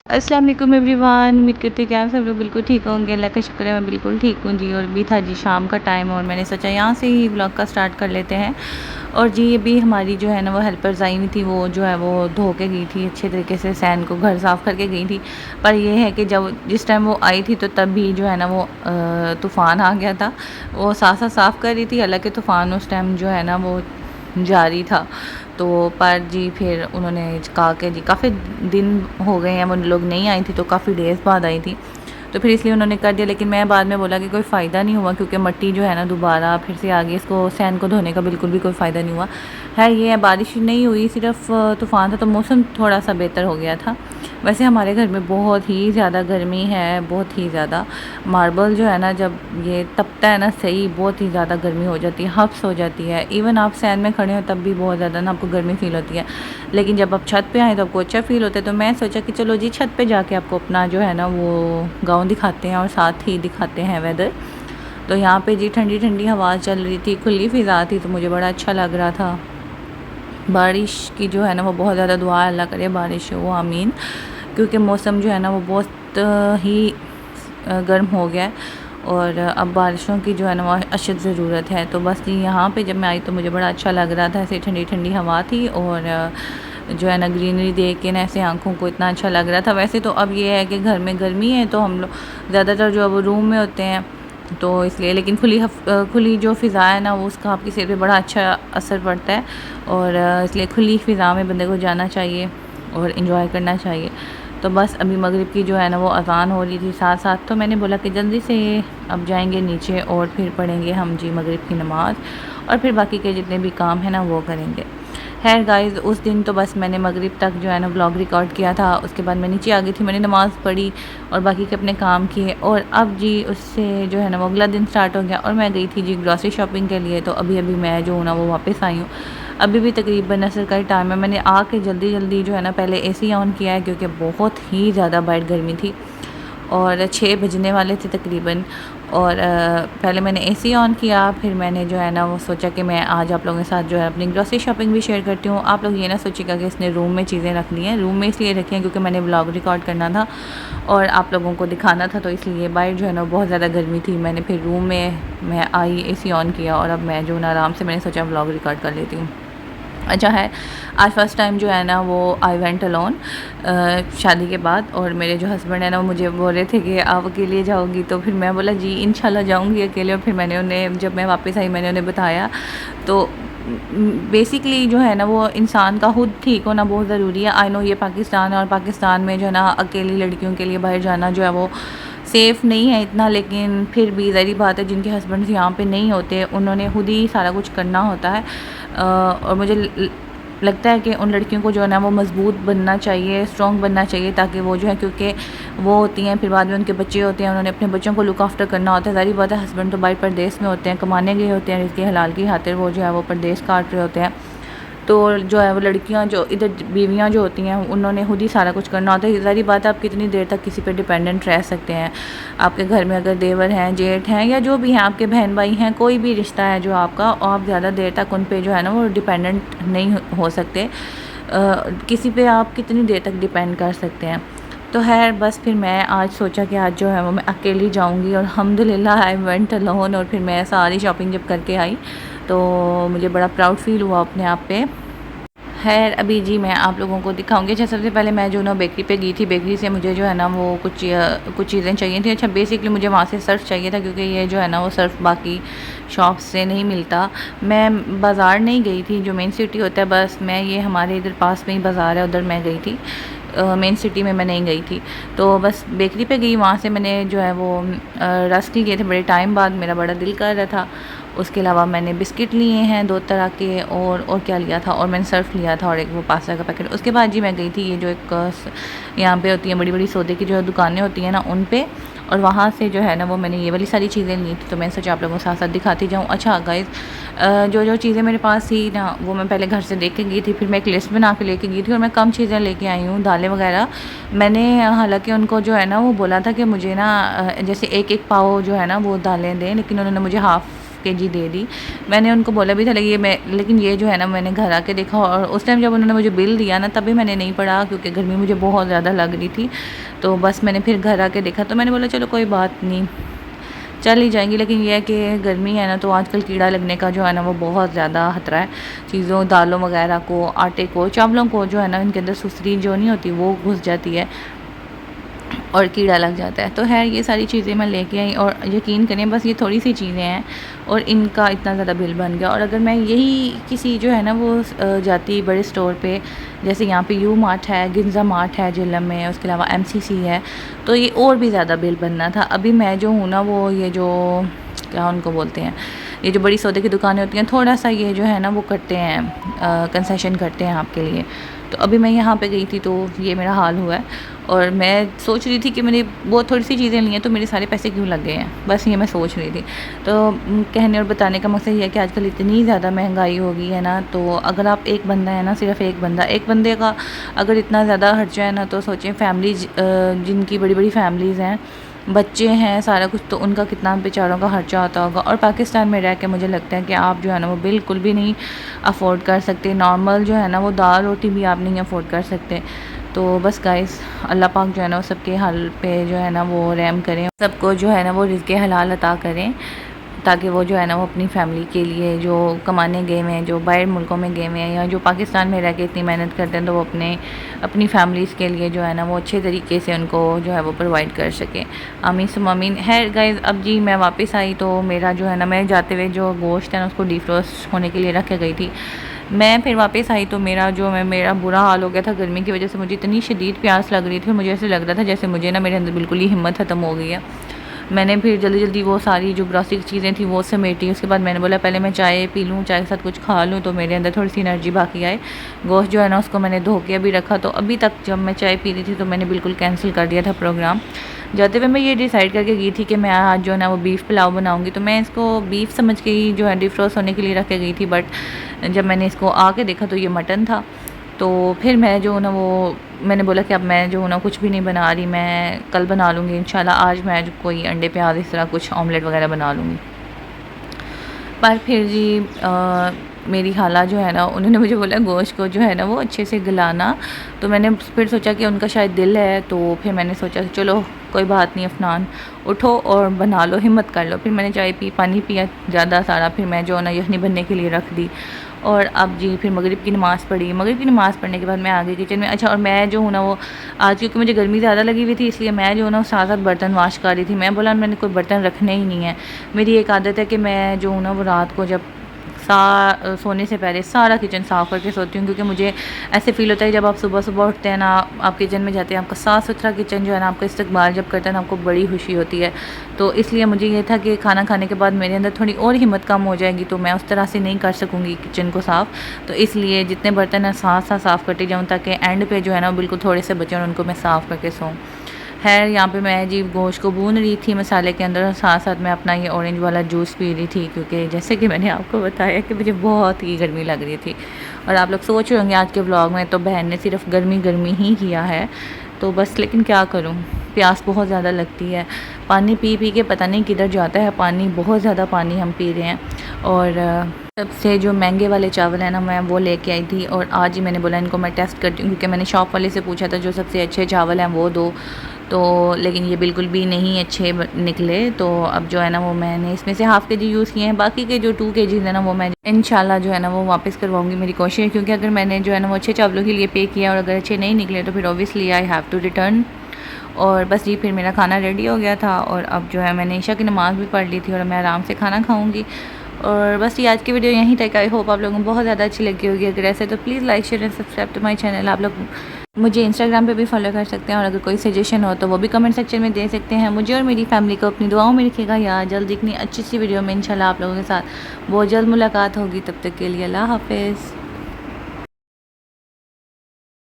अस्सलाम वालेकुम एवरीवन। उम्मीद करती हूँ कि आप सब लोग बिल्कुल ठीक होंगे। अल्लाह का शुक्र है मैं बिल्कुल ठीक हूँ जी। और भी था जी शाम का टाइम और मैंने सोचा यहाँ से ही व्लॉग का स्टार्ट कर लेते हैं। और जी ये भी हमारी जो है ना वो हेल्पर्स आई हुई थी, वो जो है वो धो के गई थी अच्छे तरीके से, सैन को घर साफ़ करके गई थी। पर ये है कि जब जिस टाइम वो आई थी तो तब भी जो है ना वो तूफ़ान आ गया था। वो साथ साथ साफ़ कर रही थी, हालांकि तूफ़ान उस टाइम जो है ना वो जारी था। तो पर जी फिर उन्होंने कहा कि जी काफ़ी दिन हो गए हैं वो लोग नहीं आई थी, तो काफ़ी डेज़ बाद आई थी, तो फिर इसलिए उन्होंने कर दिया। लेकिन मैं बाद में बोला कि कोई फ़ायदा नहीं हुआ, क्योंकि मिट्टी जो है ना दोबारा फिर से आ गई, इसको सैन को धोने का बिल्कुल भी कोई फ़ायदा नहीं हुआ है। ये है बारिश नहीं हुई, सिर्फ तूफ़ान था, तो मौसम थोड़ा सा बेहतर हो गया था। वैसे हमारे घर में बहुत ही ज़्यादा गर्मी है, बहुत ही ज़्यादा। मार्बल जो है ना जब ये तपता है ना सही, बहुत ही ज़्यादा गर्मी हो जाती है, हब्स हो जाती है। इवन आप सैन में खड़े हो तब भी बहुत ज़्यादा ना आपको गर्मी फ़ील होती है। लेकिन जब आप छत पे आए तो आपको अच्छा फ़ील होता है। तो मैं सोचा कि चलो जी छत पे जाके आपको अपना जो है ना वो गाँव दिखाते हैं और साथ ही दिखाते हैं वेदर। तो यहाँ पे जी ठंडी ठंडी हवा चल रही थी, खुली फ़िज़ा थी, तो मुझे बड़ा अच्छा लग रहा था। बारिश की जो है ना वो बहुत ज़्यादा दुआ है, अल्लाह करे बारिश हो, आमीन। क्योंकि मौसम जो है ना वो बहुत ही गर्म हो गया है और अब बारिशों की जो है ना वो अशद ज़रूरत है। तो बस जी यहाँ पे जब मैं आई तो मुझे बड़ा अच्छा लग रहा था, ऐसे ठंडी ठंडी हवा थी और जो है ना ग्रीनरी देख के ना ऐसे आँखों को इतना अच्छा लग रहा था। वैसे तो अब ये है कि घर में गर्मी है तो हम लोग ज़्यादातर जो है वो रूम में होते हैं, तो इसलिए। लेकिन खुली जो फ़िज़ा है ना वो उसका आपकी सेहत पे बड़ा अच्छा असर पड़ता है और इसलिए खुली फ़िज़ा में बंदे को जाना चाहिए और इन्जॉय करना चाहिए। तो बस अभी मगरिब की जो है ना वो अज़ान हो रही थी साथ साथ, तो मैंने बोला कि जल्दी से अब जाएंगे नीचे और फिर पढ़ेंगे हम जी मगरिब की नमाज़, और फिर बाकी के जितने भी काम हैं ना वो करेंगे। खैर गाइज़, उस दिन तो बस मैंने मगरिब तक जो है ना व्लॉग रिकॉर्ड किया था, उसके बाद मैं नीचे आ गई थी, मैंने नमाज़ पढ़ी और बाकी के अपने काम किए। और अब जी उससे जो है ना वो अगला दिन स्टार्ट हो गया और मैं गई थी जी ग्रॉसरी शॉपिंग के लिए। तो अभी अभी मैं जो हूँ ना वो वापस आई हूँ। अभी भी तकरीबन असर का ही टाइम है। मैंने आके जल्दी जल्दी जो है ना पहले एसी ऑन किया है, क्योंकि बहुत ही ज़्यादा बाहर गर्मी थी और 6 बजने वाले थे तकरीबन। और पहले मैंने एसी ऑन किया, फिर मैंने जो है ना वो सोचा कि मैं आज आप लोगों के साथ जो है अपनी ग्रॉसरी शॉपिंग भी शेयर करती हूँ। आप लोग ये ना सोचिएगा कि इसने रूम में चीज़ें रख ली हैं, रूम में इसलिए रखी हैं क्योंकि मैंने व्लॉग रिकॉर्ड करना था और आप लोगों को दिखाना था, तो इसलिए बाहर जो है ना बहुत ज़्यादा गर्मी थी। मैंने फिर रूम में मैं आई, एसी ऑन किया और अब मैं जो ना आराम से मैंने सोचा व्लॉग रिकॉर्ड कर लेती हूँ। अच्छा है, आज फर्स्ट टाइम जो है ना वो आई वेंट अलोन शादी के बाद। और मेरे जो हस्बैंड है ना वो मुझे बोल रहे थे कि आप अकेले जाओगी, तो फिर मैं बोला जी इंशाल्लाह जाऊंगी अकेले। और फिर मैंने उन्हें, जब मैं वापस आई मैंने उन्हें बताया। तो बेसिकली जो है ना वो इंसान का खुद ठीक होना बहुत ज़रूरी है। आई नो ये पाकिस्तान है और पाकिस्तान में जो है ना अकेली लड़कियों के लिए बाहर जाना जो है वो सेफ़ नहीं है इतना, लेकिन फिर भी ज़ाहिर बात है जिनके हस्बैंड्स यहाँ पे नहीं होते उन्होंने खुद ही सारा कुछ करना होता है। और मुझे लगता है कि उन लड़कियों को जो है ना वो मज़बूत बनना चाहिए, स्ट्रॉन्ग बनना चाहिए, ताकि वो जो है, क्योंकि वो होती हैं फिर बाद में उनके बच्चे होते हैं, उन्होंने अपने बच्चों को लुक आफ्टर करना होता है। ज़ाहिर बात है हस्बैंड तो बाहर परदेश में होते हैं, कमाने गए होते हैं, इसके हलाल की खातिर वो जो है वो परदेश काट रहे होते हैं। तो जो है वो लड़कियां जो इधर बीवियां जो होती हैं उन्होंने खुद ही सारा कुछ करना होता है। ज़ाहिर बात है आप कितनी देर तक किसी पे डिपेंडेंट रह सकते हैं। आपके घर में अगर देवर हैं, जेठ हैं, या जो भी हैं आपके बहन भाई हैं, कोई भी रिश्ता है जो आपका, और आप ज़्यादा देर तक उन पे जो है ना वो डिपेंडेंट नहीं हो सकते। किसी पे आप कितनी देर तक डिपेंड कर सकते हैं। तो खैर बस फिर मैं आज सोचा कि आज जो है वो मैं अकेली जाऊंगी और अल्हम्दुलिल्लाह आई वेंट अलोन। और फिर मैं सारी शॉपिंग जब करके आई तो मुझे बड़ा प्राउड फील हुआ अपने आप पे। खैर अभी जी मैं आप लोगों को दिखाऊंगी। अच्छा, सबसे पहले मैं जो ना बेकरी पे गई थी, बेकरी से मुझे जो है ना वो कुछ चीज़ें चाहिए थी। अच्छा, बेसिकली मुझे वहाँ से सर्फ़ चाहिए था, क्योंकि ये जो है ना वो सर्फ़ बाकी शॉप से नहीं मिलता। मैं बाज़ार नहीं गई थी, जो मेन सिटी होता है, बस मैं ये हमारे इधर पास में ही बाज़ार है उधर मैं गई थी। मेन सिटी में मैं नहीं गई थी, तो बस बेकरी पे गई। वहाँ से मैंने जो है वो रस्क लिए थे, बड़े टाइम बाद मेरा बड़ा दिल कर रहा था। उसके अलावा मैंने बिस्किट लिए हैं 2 तरह के, और क्या लिया था, और मैंने सर्फ लिया था और एक वो पास्ता का पैकेट। उसके बाद जी मैं गई थी ये जो एक यहाँ पे होती हैं बड़ी बड़ी सौदे की जो दुकानें होती हैं ना उन पे, और वहाँ से जो है ना वो मैंने ये वाली सारी चीज़ें ली थी। तो मैं सोचा आप लोगों के साथ साथ दिखाती जाऊँ। अच्छा गाइज़, जो जो चीज़ें मेरे पास थी ना वो मैं पहले घर से देख के गई थी, फिर मैं एक लिस्ट बना के लेके गई थी, और मैं कम चीज़ें लेके आई हूँ, दालें वगैरह। मैंने हालांकि उनको जो है ना वो बोला था कि मुझे ना जैसे एक एक पाव जो है ना वो दालें दें, लेकिन उन्होंने मुझे हाफ़ केजी दे दी। मैंने उनको बोला भी था लेकिन ये जो है ना मैंने घर आके देखा और उस टाइम जब उन्होंने मुझे बिल दिया ना तभी मैंने नहीं पढ़ा क्योंकि गर्मी मुझे बहुत ज़्यादा लग रही थी। तो बस मैंने फिर घर आके देखा तो मैंने बोला चलो कोई बात नहीं, चल ही जाएंगी। लेकिन यह है कि गर्मी है ना तो आजकल कीड़ा लगने का जो है ना वो बहुत ज़्यादा खतरा है। चीज़ों दालों वगैरह को, आटे को, चावलों को जो है ना इनके अंदर सुसरी जो नहीं होती वो घुस जाती है और कीड़ा लग जाता है। तो है ये सारी चीज़ें मैं लेके आई और यकीन करें बस ये थोड़ी सी चीज़ें हैं और इनका इतना ज़्यादा बिल बन गया। और अगर मैं यही किसी जो है ना वो जाती बड़े स्टोर पे, जैसे यहाँ पे यू मार्ट है, गिंजा मार्ट है झेलम में, उसके अलावा एमसीसी है, तो ये और भी ज़्यादा बिल बनना था। अभी मैं जो हूँ ना वो ये जो क्या उनको बोलते हैं, ये जो बड़ी सौदे की दुकानें होती हैं थोड़ा सा ये जो है ना वो करते हैं, कंसेशन करते हैं आपके लिए। तो अभी मैं यहाँ पे गई थी तो ये मेरा हाल हुआ है और मैं सोच रही थी कि मैंने बहुत थोड़ी सी चीज़ें ली हैं तो मेरे सारे पैसे क्यों लग गए हैं, बस ये मैं सोच रही थी। तो कहने और बताने का मकसद ये है कि आजकल इतनी ज़्यादा महंगाई हो गई है ना, तो अगर आप एक बंदा है ना, सिर्फ एक बंदे का अगर इतना ज़्यादा खर्चा है ना तो सोचें फैमिलीज जिनकी बड़ी बड़ी फैमिलीज़ हैं, बच्चे हैं, सारा कुछ, तो उनका कितना बेचारों का खर्चा होता होगा। और पाकिस्तान में रह के मुझे लगता है कि आप जो है ना वो बिल्कुल भी नहीं अफोर्ड कर सकते, नॉर्मल जो है ना वो दाल रोटी भी आप नहीं अफोर्ड कर सकते। तो बस गाइस अल्लाह पाक जो है ना वो सबके हाल पे जो है ना वो रहम करें, सबको जो है ना वो रिज़्क़े हलाल अता करें ताकि वो जो है ना वो अपनी फैमिली के लिए जो कमाने गए हुए हैं, जो बाहर मुल्कों में गए हुए हैं या जो पाकिस्तान में रह के इतनी मेहनत करते हैं, तो वो अपनी फैमिलीज़ के लिए जो है ना वो अच्छे तरीके से उनको जो है वो प्रोवाइड कर सकें। आमीन सुम्मा आमीन। है गाइस अब जी मैं वापस आई तो मेरा जो है ना मैं जाते हुए जो गोश्त है ना उसको डिफ्रोस्ट होने के लिए रख के गई थी। मैं फिर वापस आई तो मेरा बुरा हाल हो गया था गर्मी की वजह से। मुझे इतनी शदीद प्यास लग रही थी और मुझे ऐसे लग रहा था जैसे मुझे ना मेरे अंदर बिल्कुल ही हिम्मत ख़त्म हो गई है। मैंने फिर जल्दी जल्दी वो सारी जो ग्रॉसरी की चीज़ें थी वो समेटी। उसके बाद मैंने बोला पहले मैं चाय पी लूँ, चाय के साथ कुछ खा लूँ तो मेरे अंदर थोड़ी सी एनर्जी बाकी आए। गोश्त जो है ना उसको मैंने धो के अभी रखा, तो अभी तक जब मैं चाय पी रही थी तो मैंने बिल्कुल कैंसिल कर दिया था प्रोग्राम। जाते हुए मैं ये डिसाइड करके गई थी कि मैं आज जो है ना वो बीफ़ पुलाव बनाऊँगी, तो मैं इसको बीफ़ समझ के ही जो है डिफ्रोस्ट होने के लिए रख के गई थी। बट जब मैंने इसको आके देखा तो ये मटन था। तो फिर मैं जो ना वो मैंने बोला कि अब मैं जो ना कुछ भी नहीं बना रही, मैं कल बना लूँगी इंशाल्लाह। आज मैं जो कोई अंडे प्याज इस तरह कुछ ऑमलेट वगैरह बना लूँगी। पर फिर जी मेरी खाला जो है ना उन्होंने मुझे बोला गोश्त को जो है ना वो अच्छे से गलाना। तो मैंने फिर सोचा कि उनका शायद दिल है, तो फिर मैंने सोचा कि चलो कोई बात नहीं अफनान उठो और बना लो, हिम्मत कर लो। फिर मैंने चाय पी, पानी पिया ज़्यादा सारा, फिर मैं जो ना यखनी बनने के लिए रख दी। और अब जी फिर मगरिब की नमाज़ पढ़ी। मगरिब की नमाज़ पढ़ने के बाद मैं आ गई किचन में। अच्छा, और मैं जो हूँ ना वो आज क्योंकि मुझे गर्मी ज़्यादा लगी हुई थी इसलिए मैं जो हूँ ना साथ साथ बर्तन वाश कर रही थी। मैं बोला मैंने कोई बर्तन रखने ही नहीं है। मेरी एक आदत है कि मैं जो हूँ ना वो रात को जब सोने से पहले सारा किचन साफ़ करके सोती हूँ, क्योंकि मुझे ऐसे फ़ील होता है जब आप सुबह सुबह उठते हैं ना, आप किचन में जाते हैं, आपका साफ़ सुथरा किचन जो है ना आपका इस्तकबाल जब करता है ना आपको बड़ी खुशी होती है। तो इसलिए मुझे ये था कि खाना खाने के बाद मेरे अंदर थोड़ी और हिम्मत कम हो जाएगी तो मैं उस तरह से नहीं कर सकूँगी किचन को साफ़। तो इसलिए जितने बर्तन हैं साथ साथ साफ़ करती जाऊँ ताकि एंड पे जो है ना बिल्कुल थोड़े से बचे और उनको मैं साफ़ करके सोऊँ। खैर यहाँ पे मैं जी गोश्त को भून रही थी मसाले के अंदर, साथ साथ मैं अपना ये ऑरेंज वाला जूस पी रही थी, क्योंकि जैसे कि मैंने आपको बताया कि मुझे बहुत ही गर्मी लग रही थी। और आप लोग सोच रहे होंगे आज के व्लॉग में तो बहन ने सिर्फ गर्मी गर्मी ही किया है, तो बस लेकिन क्या करूँ, प्यास बहुत ज़्यादा लगती है। पानी पी पी के पता नहीं किधर जाता है पानी, बहुत ज़्यादा पानी हम पी रहे हैं। और सबसे जो महंगे वाले चावल है ना मैं वो लेके आई थी और आज ही मैंने बोला इनको मैं टेस्ट करती हूँ, क्योंकि मैंने शॉप वाले से पूछा था जो सबसे अच्छे चावल हैं वो दो, तो लेकिन ये बिल्कुल भी नहीं अच्छे निकले। तो अब जो है ना वो मैंने इसमें से हाफ़ केजी यूज़ किए हैं, बाकी के जो 2 केजी है ना वो मैं इंशाल्लाह जो है ना वो वापस करवाऊंगी। मेरी कोशिश है, क्योंकि अगर मैंने जो है ना वो अच्छे चावलों के लिए पे किया और अगर अच्छे नहीं निकले तो फिर obviously I have to return. और बस जी फिर मेरा खाना रेडी हो गया था और अब जो है मैंने ईशा की नमाज़ भी पढ़ ली थी और मैं आराम से खाना खाऊँगी। और बस ये आज की वीडियो यहीं तक। आई होप आप लोगों को बहुत ज़्यादा अच्छी लगी होगी। अगर ऐसे तो please like share and subscribe to my channel. आप लोग मुझे इंस्टाग्राम पे भी फॉलो कर सकते हैं और अगर कोई सजेशन हो तो वो भी कमेंट सेक्शन में दे सकते हैं। मुझे और मेरी फैमिली को अपनी दुआओं में रखिएगा यार। जल्द इतनी अच्छी सी वीडियो में इंशाल्लाह आप लोगों के साथ बहुत जल्द मुलाकात होगी। तब तक के लिए अल्लाह हाफ़िज़।